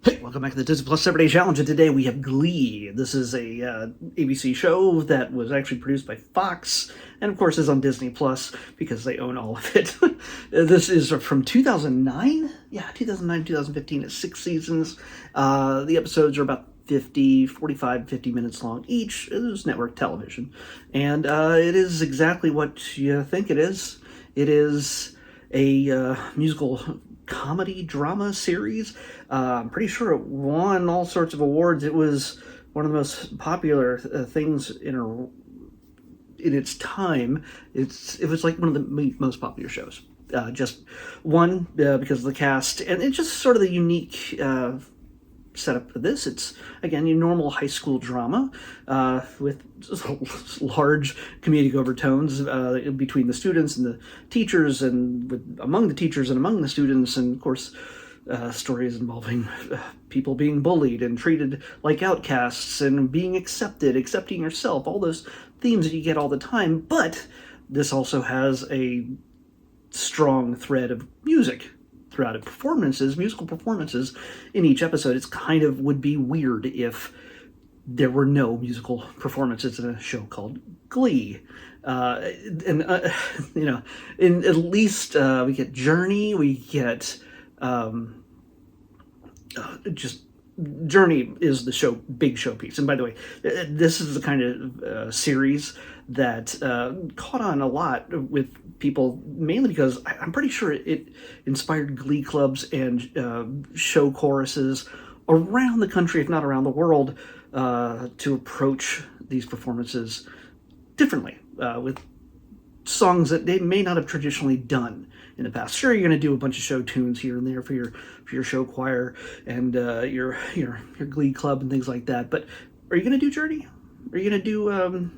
Hey, welcome back to the Disney Plus 7-Day Challenge, and today we have Glee. This is a ABC show that was actually produced by Fox, and of course is on Disney Plus because they own all of it. This is from 2009? Yeah, 2009, 2015. It's 6 seasons. The episodes are about 45, 50 minutes long each. It is network television. And it is exactly what you think it is. It is a musical comedy drama series. I'm pretty sure it won all sorts of awards. It was one of the most popular things in its time. It was like one of the most popular shows. Just one because of the cast, and it's just sort of the unique setup for this. It's again your normal high school drama with large comedic overtones between the students and the teachers, and among the teachers and among the students, and of course stories involving people being bullied and treated like outcasts and being accepting yourself, all those themes that you get all the time. But this also has a strong thread of music throughout it, musical performances in each episode. It's kind of would be weird if there were no musical performances in a show called Glee. In at least we get Journey, we get just Journey is the big showpiece. And by the way, this is the kind of series that caught on a lot with people, mainly because I'm pretty sure it inspired Glee clubs and show choruses around the country, if not around the world, to approach these performances differently, with songs that they may not have traditionally done in the past. Sure, you're going to do a bunch of show tunes here and there for your show choir and your Glee club and things like that. But are you going to do Journey? Are you going to do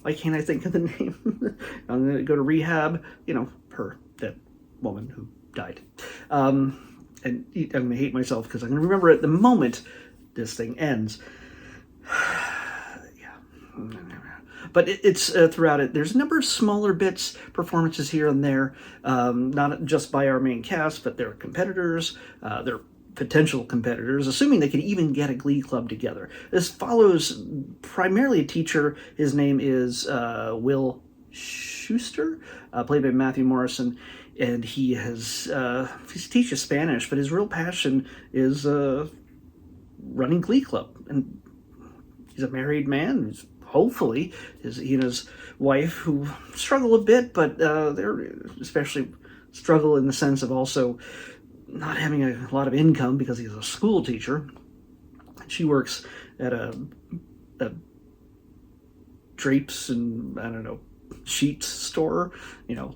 why can't I think of the name? I'm going to go to Rehab. That woman who died. And I'm going to hate myself because I'm going to remember it the moment this thing ends. Yeah. But it's throughout it. There's a number of smaller bits, performances here and there, not just by our main cast, but their competitors, their potential competitors, assuming they could even get a Glee club together. This follows primarily a teacher. His name is Will Schuster, played by Matthew Morrison, and he teaches Spanish, but his real passion is running Glee club. And he's a married man. Hopefully, he and his wife, who struggle a bit, but they're especially struggle in the sense of also not having a lot of income because he's a school teacher. She works at a drapes and, I don't know, sheets store,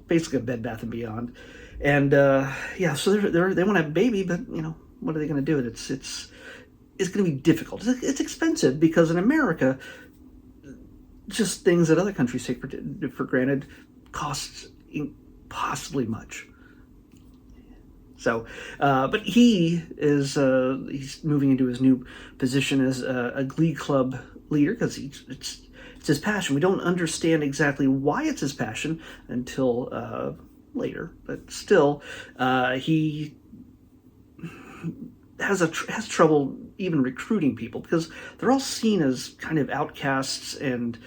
basically a Bed Bath and Beyond. And so they want to have a baby, but what are they going to do? It's going to be difficult. It's expensive because in America, just things that other countries take for granted costs impossibly much. So, but he is he's moving into his new position as a Glee club leader because it's his passion. We don't understand exactly why it's his passion until later, but still, he has trouble even recruiting people because they're all seen as kind of outcasts and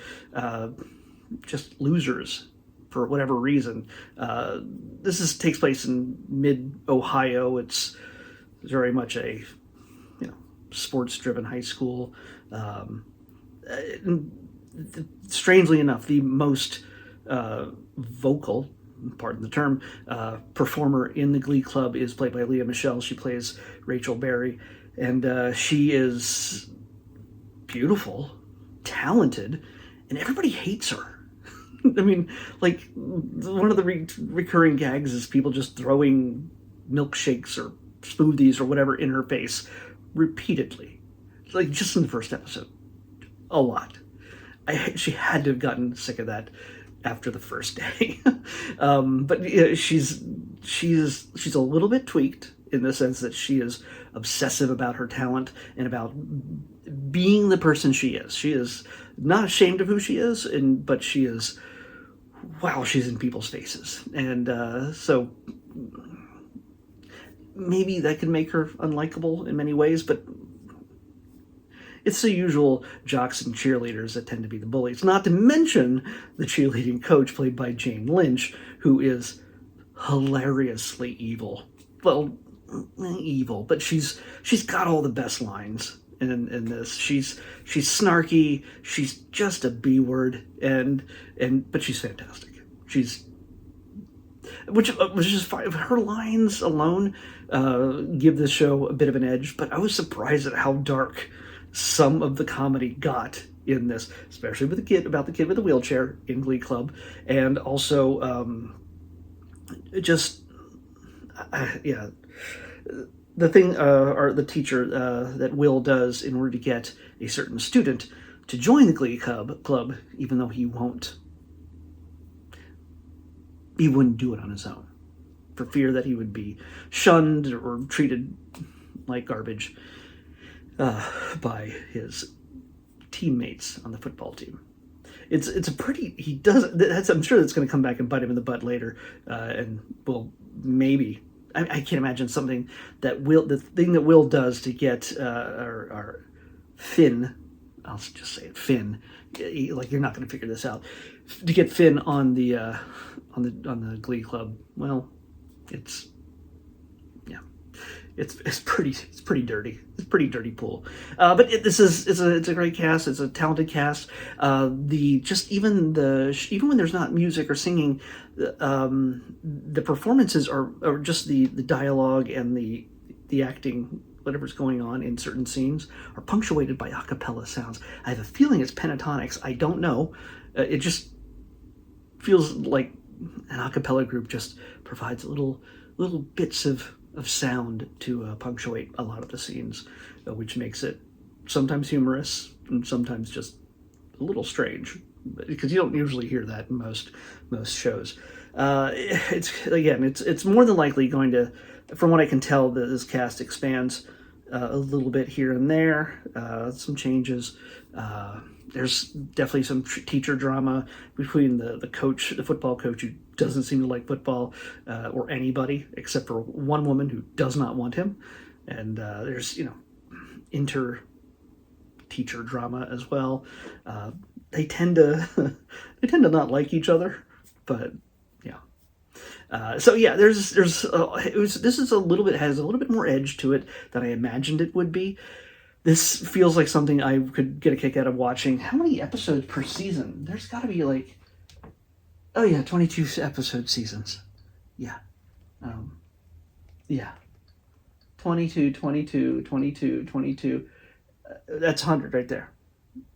just losers for whatever reason. This takes place in mid-Ohio. It's very much a sports-driven high school. Strangely enough, the most vocal, pardon the term, performer in the Glee club is played by Leah Michele. She plays Rachel Berry, and she is beautiful, talented, and everybody hates her. I mean, like, one of the recurring gags is people just throwing milkshakes or smoothies or whatever in her face repeatedly. Like, just in the first episode. A lot. She had to have gotten sick of that after the first day. But she's a little bit tweaked in the sense that she is obsessive about her talent and about being the person she is. She is not ashamed of who she is, but she is, wow, she's in people's faces. And so maybe that could make her unlikable in many ways, but it's the usual jocks and cheerleaders that tend to be the bullies. Not to mention the cheerleading coach, played by Jane Lynch, who is hilariously evil. Well, evil, but she's got all the best lines in this. She's snarky. She's just a B word, but she's fantastic. Which is fine. Her lines alone give this show a bit of an edge, but I was surprised at how dark some of the comedy got in this, especially with the kid with the wheelchair in Glee Club, and also the thing, or the teacher that Will does in order to get a certain student to join the Glee Club, even though he wouldn't do it on his own, for fear that he would be shunned or treated like garbage by his teammates on the football team. It's a pretty, I'm sure that's going to come back and bite him in the butt later, and will maybe, I can't imagine something that the thing that Will does to get our Finn, I'll just say it, Finn, like you're not going to figure this out, to get Finn on the Glee Club. Well, it's pretty dirty. It's a pretty dirty pool. But it's a great cast. It's a talented cast. Even when there's not music or singing, the performances are just the dialogue and the acting, whatever's going on in certain scenes, are punctuated by a cappella sounds. I have a feeling it's pentatonics. I don't know. It just feels like an a cappella group just provides little bits of sound to punctuate a lot of the scenes, which makes it sometimes humorous and sometimes just a little strange, because you don't usually hear that in most shows. It's more than likely going to, from what I can tell, that this cast expands a little bit here and there, some changes. There's definitely some teacher drama between the coach, the football coach, who doesn't seem to like football, or anybody except for one woman who does not want him, and there's inter-teacher drama as well. They tend to not like each other, but yeah. This has a little bit more edge to it than I imagined it would be. This feels like something I could get a kick out of watching. How many episodes per season? There's got to be 22 episode seasons. Yeah. 22. That's 100 right there.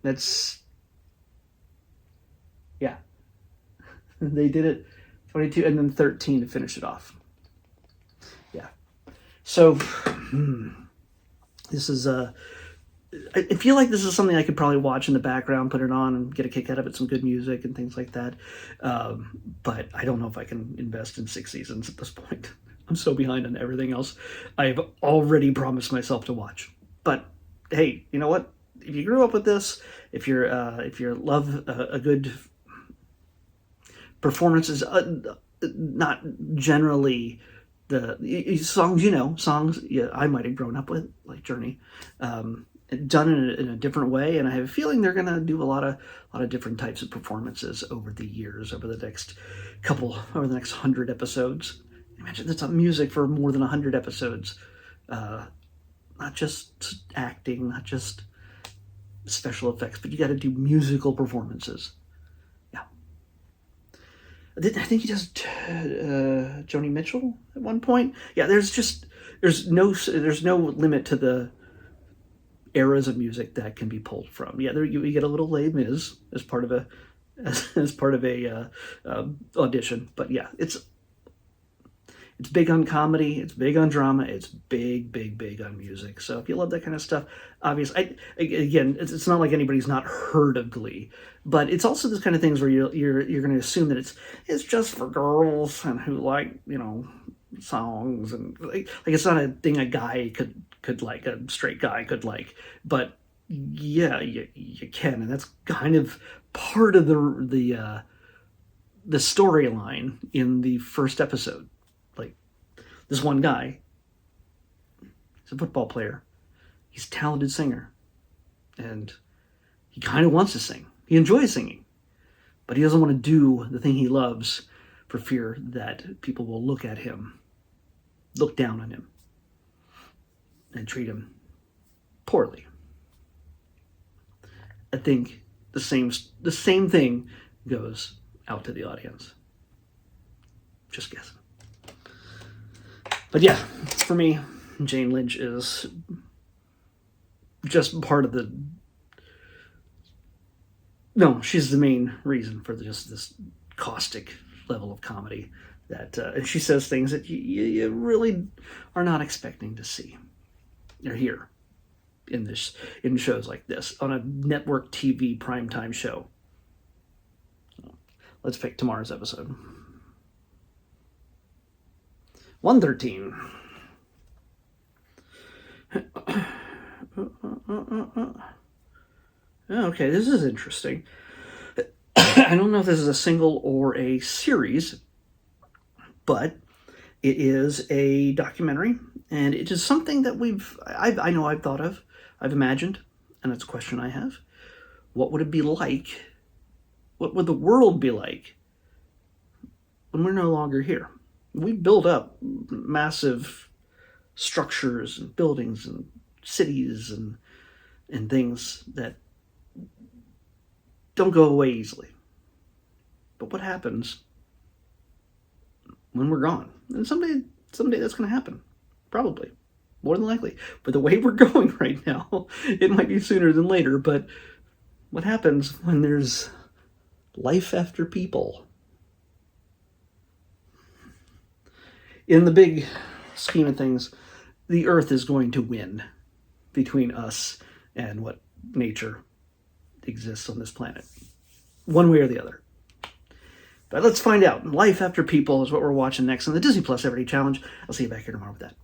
That's, yeah. They did it 22 and then 13 to finish it off. Yeah. So, this is I feel like this is something I could probably watch in the background, put it on, and get a kick out of it, some good music and things like that. But I don't know if I can invest in 6 seasons at this point. I'm so behind on everything else I've already promised myself to watch. But hey, you know what? If you grew up with this, if you love a good performances, not generally the songs, yeah, I might have grown up with, like Journey, done in a different way, and I have a feeling they're going to do a lot of different types of performances over the years, over the next 100 episodes. Imagine that's music for more than 100 episodes, not just acting, not just special effects, but you got to do musical performances. Yeah, I think he does Joni Mitchell at one point. Yeah, there's no limit to the eras of music that can be pulled from. Yeah, you get a little Les Mis as part of a audition, but yeah, it's big on comedy, it's big on drama, it's big on music. So if you love that kind of stuff, obviously, it's not like anybody's not heard of Glee, but it's also this kind of things where you're going to assume that it's just for girls and who like songs, and like it's not a thing a guy could like, a straight guy could like, but yeah, you can, and that's kind of part of the storyline in the first episode. Like, this one guy He's a football player. He's a talented singer. And he kind of wants to sing. He enjoys singing. But he doesn't want to do the thing he loves for fear that people will look at him, look down on him, and treat him poorly. I think the same thing goes out to the audience. Just guessing. But yeah, for me, Jane Lynch is just part of the... No, she's the main reason for just this caustic level of comedy that... and she says things that you really are not expecting to see or hear in shows like this, on a network TV primetime show. Let's pick tomorrow's episode. 113. Okay, this is interesting. I don't know if this is a single or a series, but it is a documentary, and it is something that I know I've thought of, I've imagined, and it's a question I have. What would it be like? What would the world be like when we're no longer here? We build up massive structures and buildings and cities and things that don't go away easily. But what happens when we're gone? And someday that's going to happen. Probably. More than likely. But the way we're going right now, it might be sooner than later. But what happens when there's life after people? In the big scheme of things, the Earth is going to win between us and what nature exists on this planet. One way or the other. But let's find out. Life after people is what we're watching next on the Disney Plus Everyday Challenge. I'll see you back here tomorrow with that.